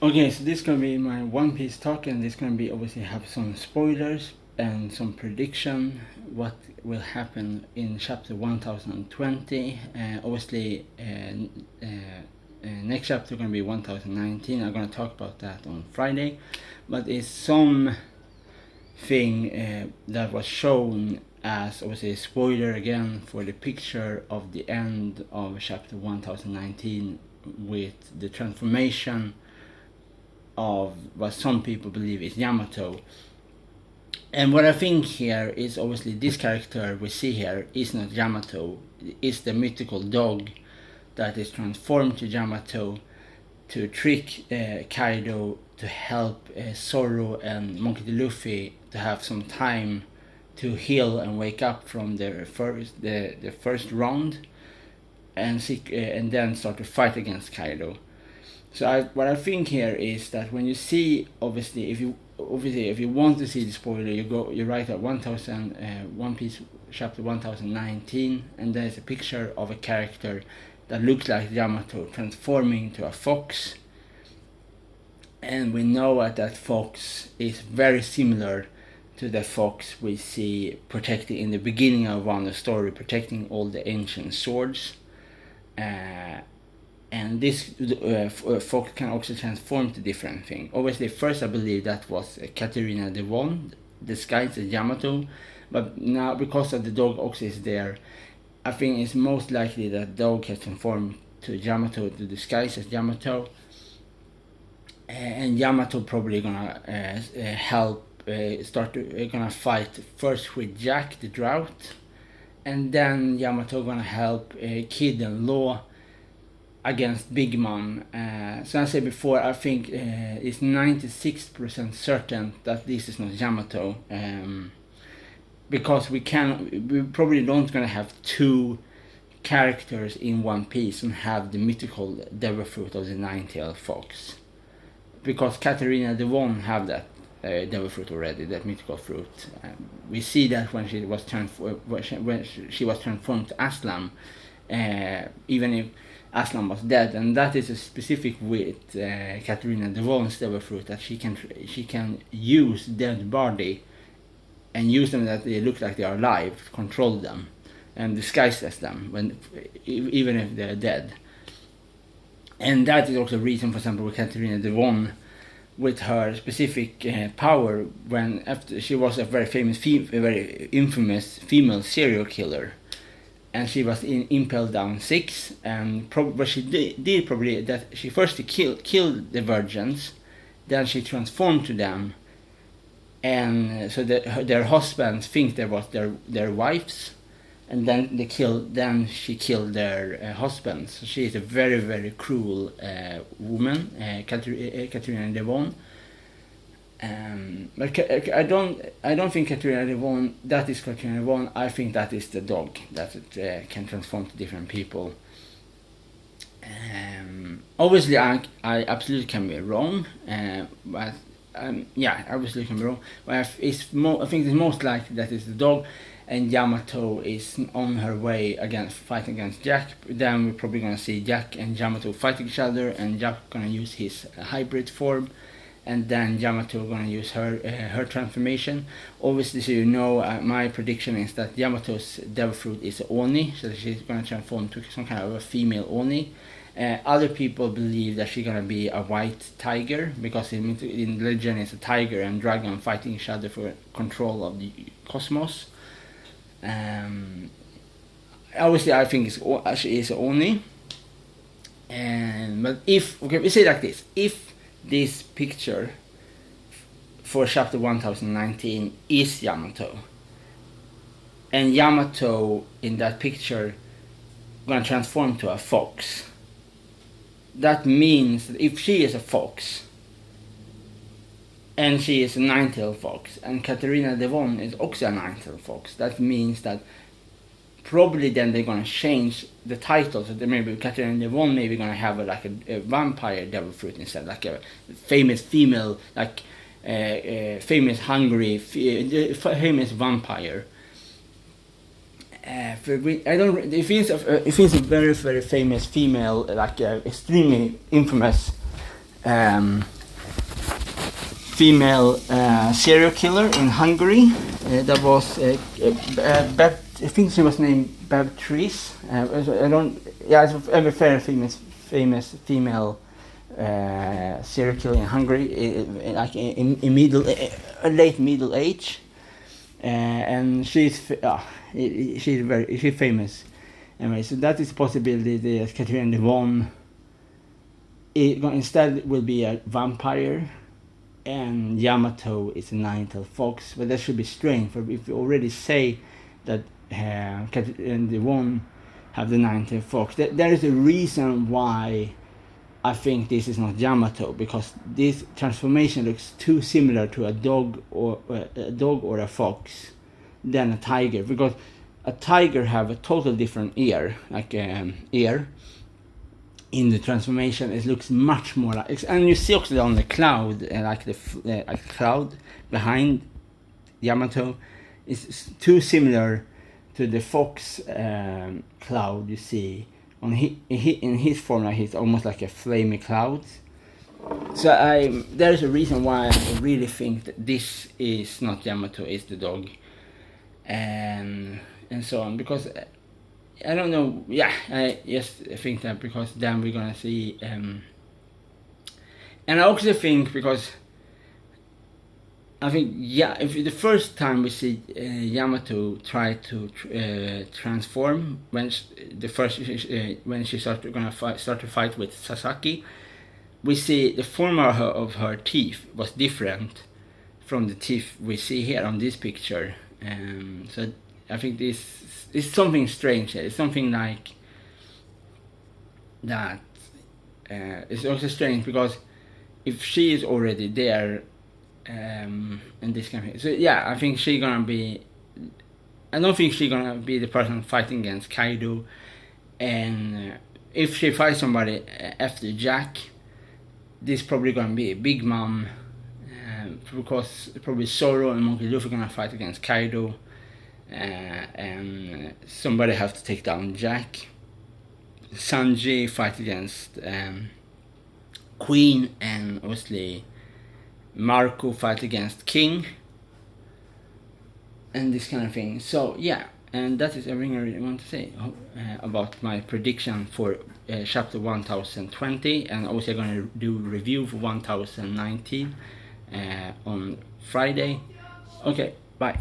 Okay, so this is gonna be my One Piece talk, and this is gonna be obviously have some spoilers and some prediction what will happen in chapter 1020. Next chapter gonna be 1019. I'm gonna talk about that on Friday, but it's some thing that was shown as obviously a spoiler again for the picture of the end of chapter 1019 with the transformation of what some people believe is Yamato. And what I think here is obviously this character we see here is not Yamato, it's the mythical dog that is transformed to Yamato to trick Kaido to help Zoro and Monkey D. Luffy to have some time to heal and wake up from their first round and then start to fight against Kaido. So what I think here is that when you see, obviously, if you want to see the spoiler, you write at One Piece chapter 1019, and there's a picture of a character that looks like Yamato transforming to a fox, and we know that fox is very similar to the fox we see protecting in the beginning of Wano story, protecting all the ancient swords. And this fox can also transform to different things. Obviously, first I believe that was Katarina Devon disguised as Yamato, but now because of the dog also is there, I think it's most likely that dog has transformed to Yamato to disguise as Yamato, and Yamato probably gonna help gonna fight first with Jack the Drought, and then Yamato gonna help Kid and Law against Big Mom. So I said before, I think it's 96% certain that this is not Yamato, because we probably don't gonna have two characters in One Piece and have the mythical devil fruit of the nine-tailed fox, because Katarina Devon have that devil fruit already, that mythical fruit. We see that when she was transformed to Aslam, even if Aslan was dead, and that is a specific with Katarina Devon's devil fruit, that she can use dead body and use them that they look like they are alive, control them, and disguise as them even if they're dead. And that is also a reason, for example, with Katarina Devon, with her specific power, when after she was a very infamous female serial killer. And she was impaled down 6, and what she did probably that she first killed the virgins, then she transformed to them, and so that their husbands think they was their wives, and then she killed their husbands. So she is a very, very cruel woman, Katarina Devon. But I don't think Katarina Devon, that is Katarina Devon. I think that is the dog that can transform to different people. Obviously, I absolutely can be wrong, but yeah, obviously can be wrong. But I think it's most likely that it's the dog, and Yamato is on her way fighting against Jack. Then we're probably gonna see Jack and Yamato fighting each other, and Jack gonna use his hybrid form. And then Yamato gonna use her transformation. Obviously, so my prediction is that Yamato's devil fruit is Oni, so she's gonna transform to some kind of a female Oni. Other people believe that she's gonna be a white tiger, because in legend it's a tiger and dragon fighting each other for control of the cosmos. Obviously, I think she is Oni. But we say it like this: if this picture for chapter 1019 is Yamato, and Yamato in that picture gonna transform to a fox, that means that if she is a fox and she is a nine-tailed fox, and Katarina Devon is also a nine-tailed fox, that means that probably then they're gonna change the title, so maybe Katarina Devon maybe gonna have a vampire devil fruit instead, like a famous female, like famous hungry, famous vampire. If it's a very, very famous female, like extremely infamous female serial killer in Hungary. That was I think she was named Beatrice. I don't. Yeah, it's a very famous female serial killer in Hungary, like in late middle age, and she's famous. Anyway, so that is a possibility that Catherine the One instead will be a vampire, and Yamato is a nine-tailed fox. But that should be strange, for if you already say that Catherine the One have the nine-tailed fox, there is a reason why I think this is not Yamato, because this transformation looks too similar to a dog or a fox than a tiger, because a tiger have a total different ear, like ear. In the transformation, it looks much more like, and you see also on the cloud, like the cloud behind Yamato, is too similar to the fox cloud you see on in his form. Like he's almost like a flaming cloud. So there is a reason why I really think that this is not Yamato, it's the dog, and so on, because I don't know. Yeah, I just think that because then we're gonna see, and I also think because I think if the first time we see Yamato try to transform when she start to fight with Sasaki, we see the form of her teeth was different from the teeth we see here on this picture, so I think this is something strange here. It's something like that. It's also strange because if she is already there, and this kind of thing. So yeah, I think she's gonna be. I don't think she's gonna be the person fighting against Kaido, and if she fights somebody after Jack, this is probably gonna be a Big Mom, because probably Zoro and Monkey Luffy gonna fight against Kaido. And somebody have to take down Jack. Sanji fight against Queen, and obviously Marco fight against King, and this kind of thing. So yeah, and that is everything I really want to say about my prediction for chapter 1020, and also I'm going to do review for 1019 on Friday. Okay, bye.